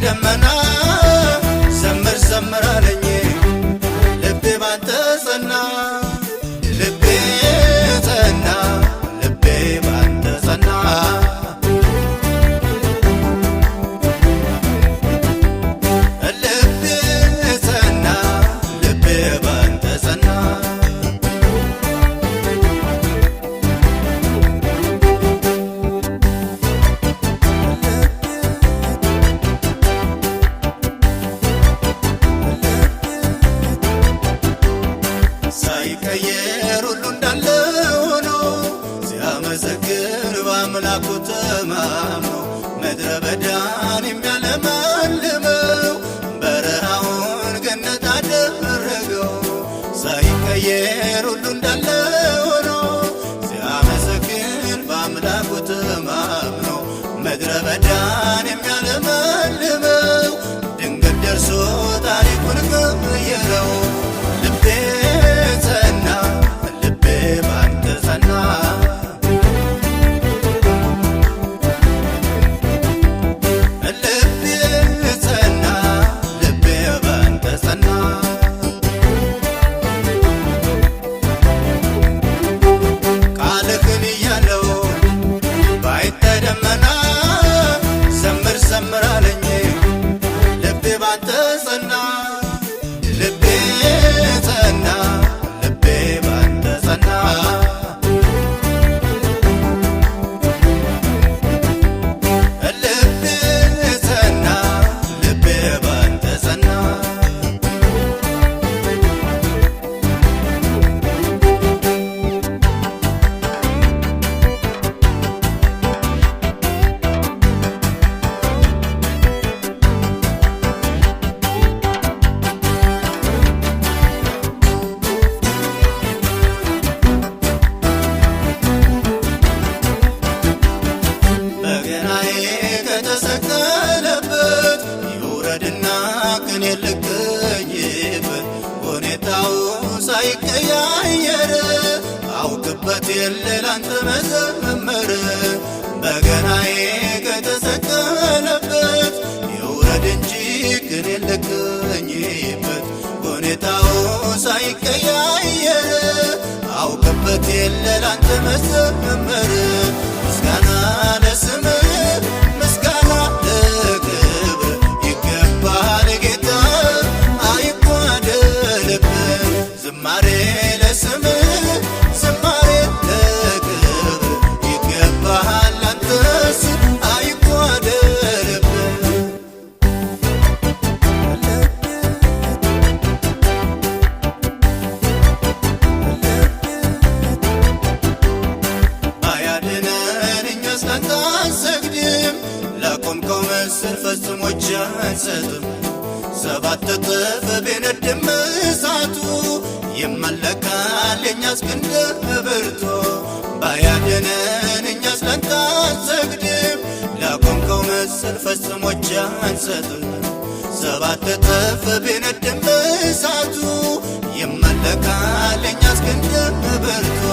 ደመና ዘምር ዘምር አለኝ ልቤ ባንተ ጸና ልቤ ጸና ልቤ ባንተ ጸና ልቤ ጸና ልቤ ባንተ ጸና ሳይቀየር ሁሉ እንዳለ ሆኖ ሲያመሰግን በአምላኩ ተማምኖ ምድረ በዳን የሚያለመልመው በረሃውን ገነት አደረገው። ሳይቀየር ሁሉ እንዳለ ሆኖ ሲያመሰግን በአምላኩ ተማምኖ ምድረ በዳን የሚያለመልመው ድንገት ደርሶ ታሪኩን ቀየረው። ልቤ ጸና ልቤ ባንተ ጸና ልቤ ጸና ልቤ ባንተ ጸና ቃልህን እያለው ባይተደመና ዘምር ዘምር አለኝ ልቤ ባንተ ጸና ልቤ ጸና ልቤ ባንተ ጸና ልቤ ጸና ልቤ ባንተ ጸና በገናዬ ከተሰቀለበት ይውረድና ቅኔ ልገኝበት ሁኔታው ሳይቀያየር አውቅበት የለ ላንተ መዘመር። በገናዬ ከተሰቀለበት ይውረድ እንጂ ቅኔ ልገኝበት ሁኔታው ሳይቀያየር አውቅበት የለ ላንተ መዘመር። ምስጋና ለስምህ ምስጋና ለክብር ይገባል ጌታ አይጓደልብህ። ዝማሬ ለስምህ ዝማሬ ለክብር ይገባል አንተስ አይጓደልብህ። ባያድነን እኛስ ላንተ አንሰግድም ላቆምከው ምስል ፈጽሞ እጅ አንሰጥም። ሰባት እጥፍ ቢነድም እሳቱ ይመለካል የእኛስ ክንድ ብርቱ። ባያድነን እኛስ ላንተ አንሰግድም ላቆምከው ምስል ፈጽሞ እጅ አንሰጥም። ሰባት እጥፍ ቢነድም እሳቱ ይመለካል የእኛስ ክንድ ብርቱ።